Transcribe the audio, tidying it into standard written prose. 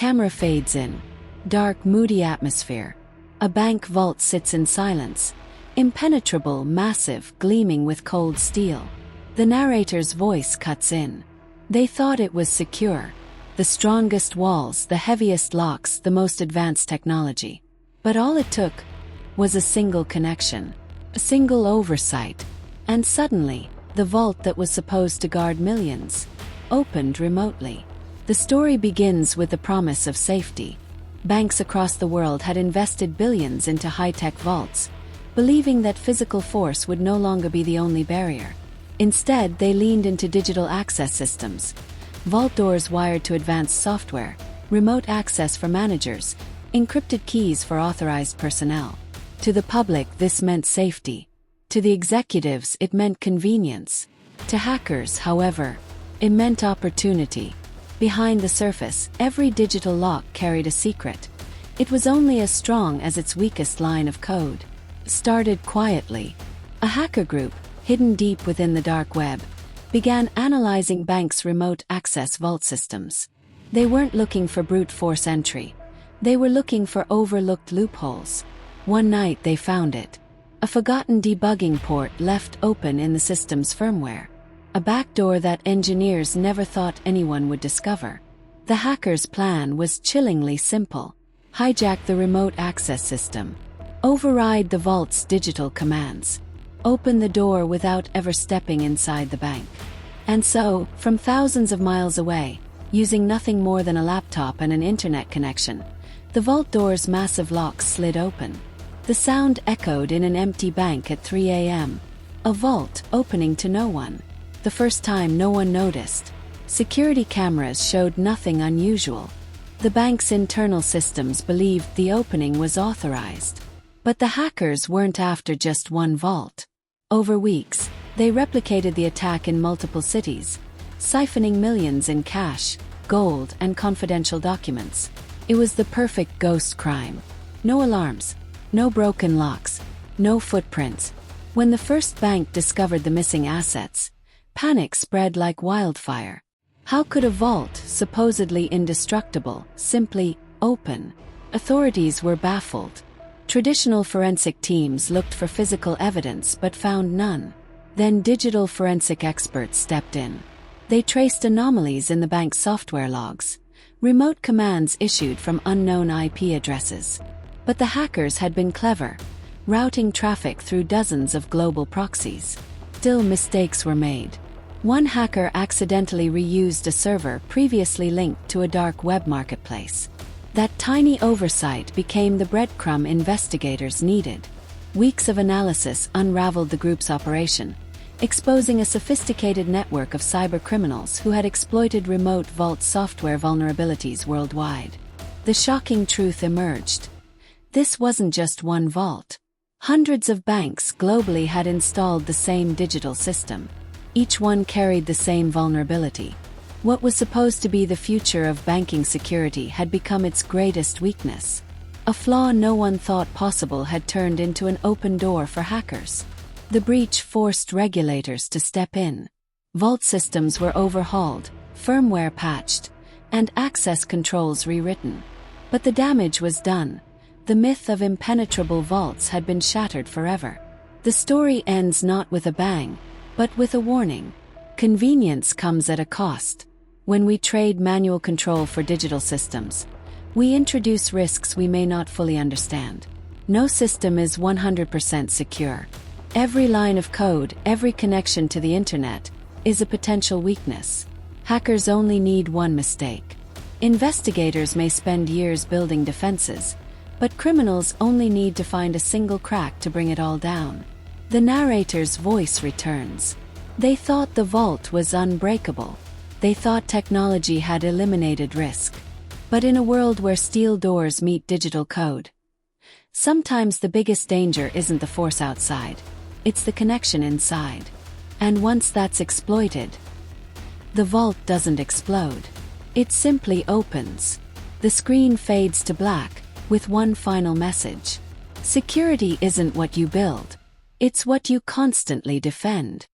Camera fades in. Dark, moody atmosphere. A bank vault sits in silence. Impenetrable, massive, gleaming with cold steel. The narrator's voice cuts in. They thought it was secure. The strongest walls, the heaviest locks, the most advanced technology. But all it took was a single connection. A single oversight. And suddenly, the vault that was supposed to guard millions opened remotely. The story begins with the promise of safety. Banks across the world had invested billions into high-tech vaults, believing that physical force would no longer be the only barrier. Instead, they leaned into digital access systems. Vault doors wired to advanced software, remote access for managers, encrypted keys for authorized personnel. To the public, this meant safety. To the executives, it meant convenience. To hackers, however, it meant opportunity. Behind the surface, every digital lock carried a secret. It was only as strong as its weakest line of code. Started quietly. A hacker group, hidden deep within the dark web, began analyzing banks' remote access vault systems. They weren't looking for brute force entry. They were looking for overlooked loopholes. One night they found it. A forgotten debugging port left open in the system's firmware. A backdoor that engineers never thought anyone would discover. The hackers' plan was chillingly simple. Hijack the remote access system. Override the vault's digital commands. Open the door without ever stepping inside the bank. And so, from thousands of miles away, using nothing more than a laptop and an internet connection, the vault door's massive locks slid open. The sound echoed in an empty bank at 3 a.m. A vault opening to no one. The first time no one noticed. Security cameras showed nothing unusual. The bank's internal systems believed the opening was authorized. But the hackers weren't after just one vault. Over weeks, they replicated the attack in multiple cities, siphoning millions in cash, gold, and confidential documents. It was the perfect ghost crime. No alarms, no broken locks, no footprints. When the first bank discovered the missing assets, panic spread like wildfire. How could a vault, supposedly indestructible, simply open? Authorities were baffled. Traditional forensic teams looked for physical evidence but found none. Then digital forensic experts stepped in. They traced anomalies in the bank's software logs, remote commands issued from unknown IP addresses. But the hackers had been clever, routing traffic through dozens of global proxies. Still, mistakes were made. One hacker accidentally reused a server previously linked to a dark web marketplace. That tiny oversight became the breadcrumb investigators needed. Weeks of analysis unraveled the group's operation, exposing a sophisticated network of cybercriminals who had exploited remote vault software vulnerabilities worldwide. The shocking truth emerged. This wasn't just one vault. Hundreds of banks globally had installed the same digital system. Each one carried the same vulnerability. What was supposed to be the future of banking security had become its greatest weakness. A flaw no one thought possible had turned into an open door for hackers. The breach forced regulators to step in. Vault systems were overhauled, firmware patched, and access controls rewritten. But the damage was done. The myth of impenetrable vaults had been shattered forever. The story ends not with a bang, but with a warning. Convenience comes at a cost. When we trade manual control for digital systems, we introduce risks we may not fully understand. No system is 100% secure. Every line of code, every connection to the internet, is a potential weakness. Hackers only need one mistake. Investigators may spend years building defenses, but criminals only need to find a single crack to bring it all down. The narrator's voice returns. They thought the vault was unbreakable. They thought technology had eliminated risk. But in a world where steel doors meet digital code, sometimes the biggest danger isn't the force outside. It's the connection inside. And once that's exploited, the vault doesn't explode. It simply opens. The screen fades to black, with one final message. Security isn't what you build. It's what you constantly defend.